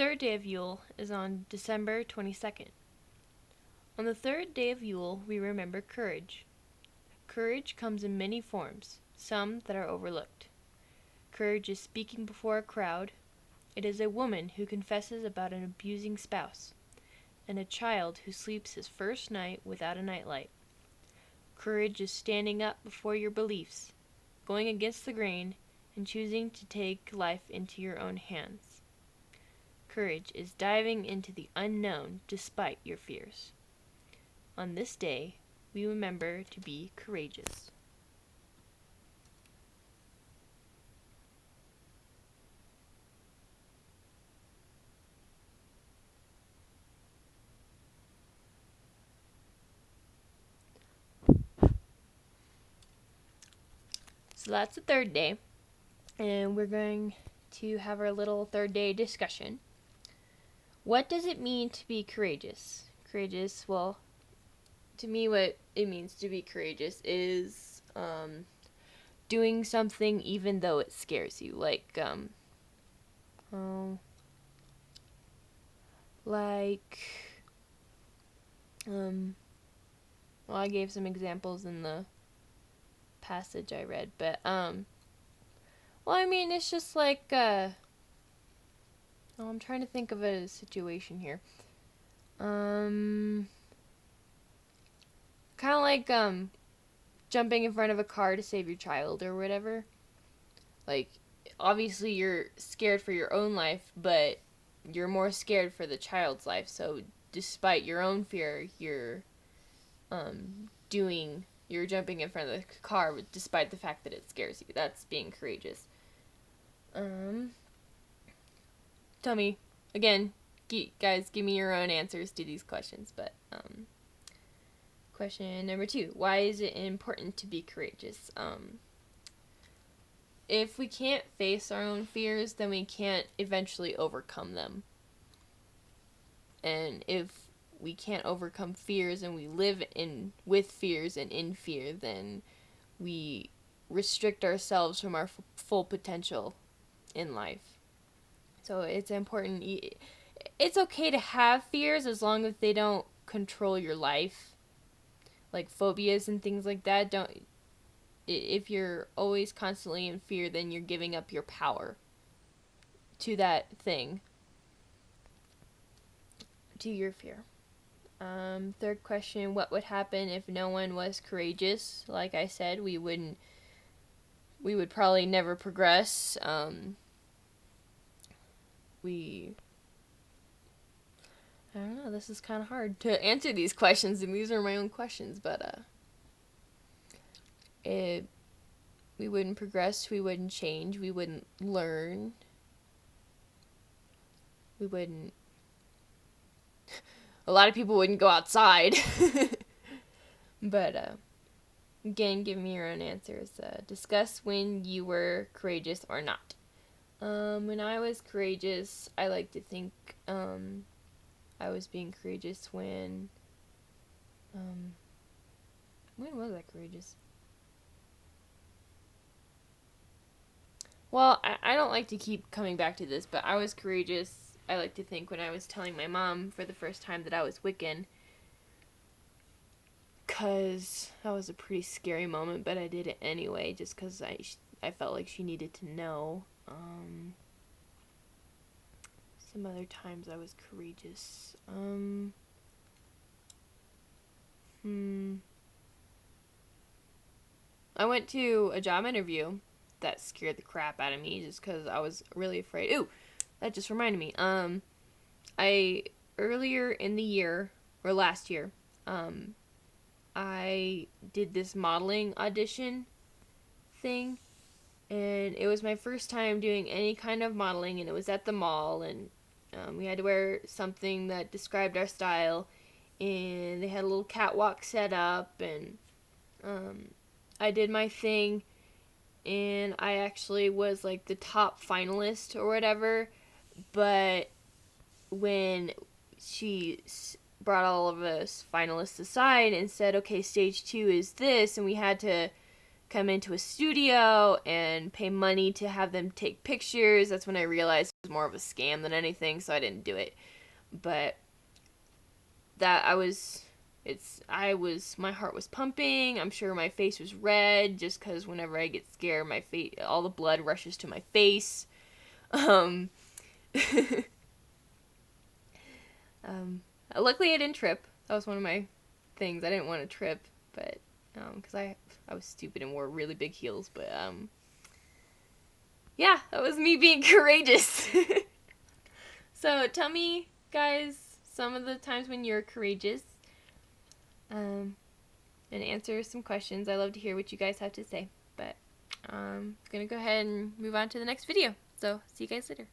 third day of Yule is on December 22nd. On the third day of Yule, we remember courage. Courage comes in many forms, some that are overlooked. Courage is speaking before a crowd. It is a woman who confesses about an abusing spouse, and a child who sleeps his first night without a nightlight. Courage is standing up before your beliefs, going against the grain, and choosing to take life into your own hands. Courage is diving into the unknown despite your fears. On this day, we remember to be courageous. So that's the third day, and we're going to have our little third day discussion. What does it mean to be courageous? Courageous, well, to me what it means to be courageous is doing something even though it scares you. Well, I gave some examples in the passage I read, but well, I mean, it's just like I'm trying to think of a situation here. Kind of like jumping in front of a car to save your child or whatever. Like, obviously you're scared for your own life, but you're more scared for the child's life. So despite your own fear, you're jumping in front of the car despite the fact that it scares you. That's being courageous. Tell me again, guys, give me your own answers to these questions. But question number 2: why is it important to be courageous? If we can't face our own fears, then we can't eventually overcome them. And if we can't overcome fears and we live with fears and in fear, then we restrict ourselves from our full potential in life. So it's important. It's okay to have fears as long as they don't control your life. Like phobias and things like that. If you're always constantly in fear, then you're giving up your power to that thing, to your fear. Third question: what would happen if no one was courageous? Like I said, we would probably never progress. I don't know, this is kind of hard to answer these questions, and these are my own questions, but we wouldn't progress, we wouldn't change, we wouldn't learn, we wouldn't a lot of people wouldn't go outside. But again, give me your own answers. Discuss when you were courageous or not. When I was courageous, I like to think I was being courageous when was I courageous? Well, I don't like to keep coming back to this, but I was courageous, I like to think, when I was telling my mom for the first time that I was Wiccan. Because that was a pretty scary moment, but I did it anyway, just because I felt like she needed to know. Some other times I was courageous. I went to a job interview that scared the crap out of me just because I was really afraid. Ooh, that just reminded me. I earlier in the year, or last year, I did this modeling audition thing, and it was my first time doing any kind of modeling, and it was at the mall, and we had to wear something that described our style, and they had a little catwalk set up, and I did my thing, and I actually was like the top finalist or whatever, but when she brought all of us finalists aside and said, okay, stage 2 is this, and we had to come into a studio and pay money to have them take pictures. That's when I realized it was more of a scam than anything, so I didn't do it. But that my heart was pumping. I'm sure my face was red just because whenever I get scared, my face, all the blood rushes to my face. Um, luckily I didn't trip. That was one of my things. I didn't want to trip, but because I was stupid and wore really big heels. But yeah, that was me being courageous. So tell me, guys, some of the times when you're courageous, and answer some questions. I love to hear what you guys have to say. But I'm gonna go ahead and move on to the next video. So see you guys later.